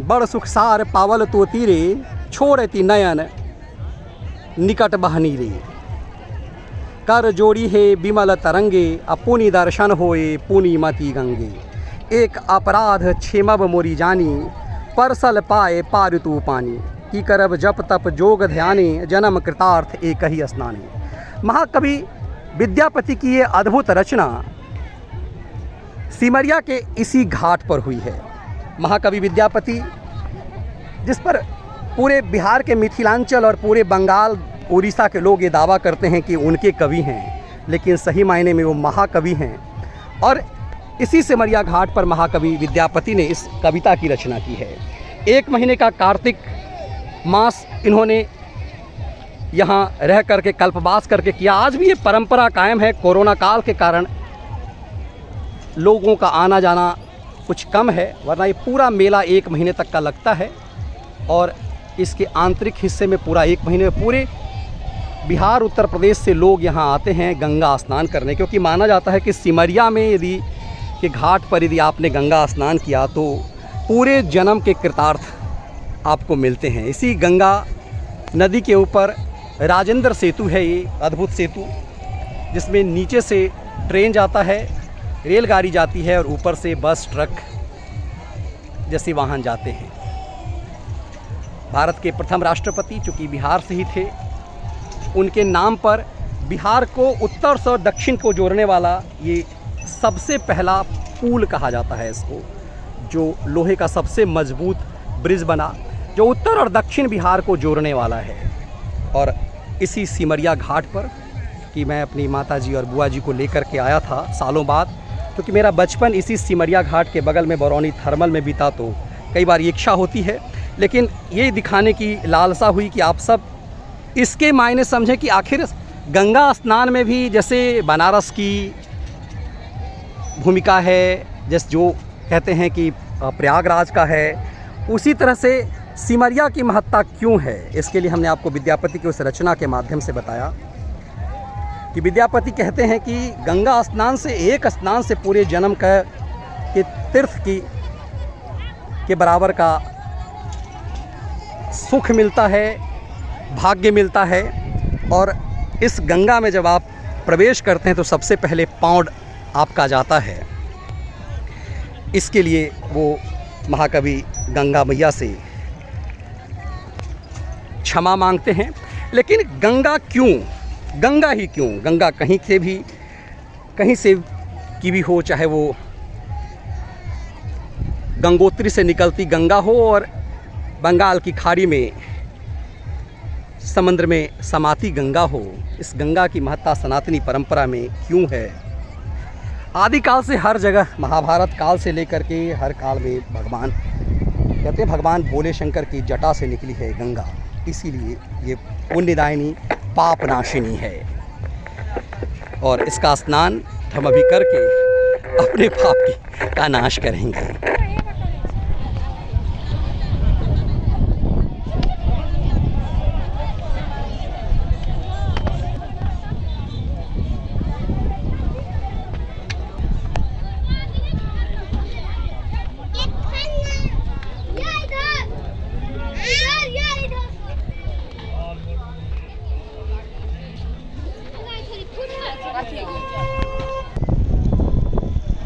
बड़ सुखसार पावल तो तीरे, छोड़ती नयन निकट बहनी रे। कर जोड़ी है विमल तरंगे, अपुनि दर्शन होए पुनि मति गंगे। एक अपराध क्षेमब मोरी जानी, परसल पाए पार तू पानी। की करब जप तप जोग ध्याने, जन्म कृतार्थ एक ही स्नाने। महाकवि विद्यापति की ये अद्भुत रचना सिमरिया के इसी घाट पर हुई है। महाकवि विद्यापति, जिस पर पूरे बिहार के मिथिलांचल और पूरे बंगाल उड़ीसा के लोग ये दावा करते हैं कि उनके कवि हैं, लेकिन सही मायने में वो महाकवि हैं। और इसी सिमरिया घाट पर महाकवि विद्यापति ने इस कविता की रचना की है। 1 महीने का कार्तिक मास इन्होंने यहाँ रह करके कल्पवास करके किया। आज भी ये परंपरा कायम है। कोरोना काल के कारण लोगों का आना जाना कुछ कम है, वरना ये पूरा मेला 1 महीने तक का लगता है। और इसके आंतरिक हिस्से में पूरा 1 महीने में पूरे बिहार उत्तर प्रदेश से लोग यहाँ आते हैं गंगा स्नान करने, क्योंकि माना जाता है कि सिमरिया में यदि के घाट पर यदि आपने गंगा स्नान किया तो पूरे जन्म के कृतार्थ आपको मिलते हैं। इसी गंगा नदी के ऊपर राजेंद्र सेतु है, ये अद्भुत सेतु, जिसमें नीचे से ट्रेन जाता है, रेलगाड़ी जाती है और ऊपर से बस ट्रक जैसे वाहन जाते हैं। भारत के प्रथम राष्ट्रपति चूँकि बिहार से ही थे, उनके नाम पर बिहार को उत्तर से दक्षिण को जोड़ने वाला ये सबसे पहला पुल कहा जाता है इसको, जो लोहे का सबसे मजबूत ब्रिज बना, जो उत्तर और दक्षिण बिहार को जोड़ने वाला है। और इसी सिमरिया घाट पर कि मैं अपनी माताजी और बुआ जी को लेकर के आया था सालों बाद, क्योंकि मेरा बचपन इसी सिमरिया घाट के बगल में बरौनी थर्मल में बीता, तो कई बार ये इच्छा होती है, लेकिन ये दिखाने की लालसा हुई कि आप सब इसके मायने समझें कि आखिर गंगा स्नान में भी जैसे बनारस की भूमिका है, जैसे जो कहते हैं कि प्रयागराज का है, उसी तरह से सिमरिया की महत्ता क्यों है। इसके लिए हमने आपको विद्यापति की उस रचना के माध्यम से बताया कि विद्यापति कहते हैं कि गंगा स्नान से, एक स्नान से पूरे जन्म के तीर्थ के बराबर का सुख मिलता है, भाग्य मिलता है। और इस गंगा में जब आप प्रवेश करते हैं तो सबसे पहले पाँव आपका जाता है। इसके लिए वो महाकवि गंगा मैया से क्षमा मांगते हैं। लेकिन गंगा क्यों, गंगा ही क्यों? गंगा कहीं से की भी हो, चाहे वो गंगोत्री से निकलती गंगा हो और बंगाल की खाड़ी में समुद्र में समाती गंगा हो, इस गंगा की महत्ता सनातनी परंपरा में क्यों है? आदिकाल से हर जगह, महाभारत काल से लेकर के हर काल में भगवान कहते हैं, भगवान भोले शंकर की जटा से निकली है गंगा, इसीलिए ये पुण्यदायिनी पापनाशिनी है। और इसका स्नान हम अभी करके अपने पाप का नाश करेंगे।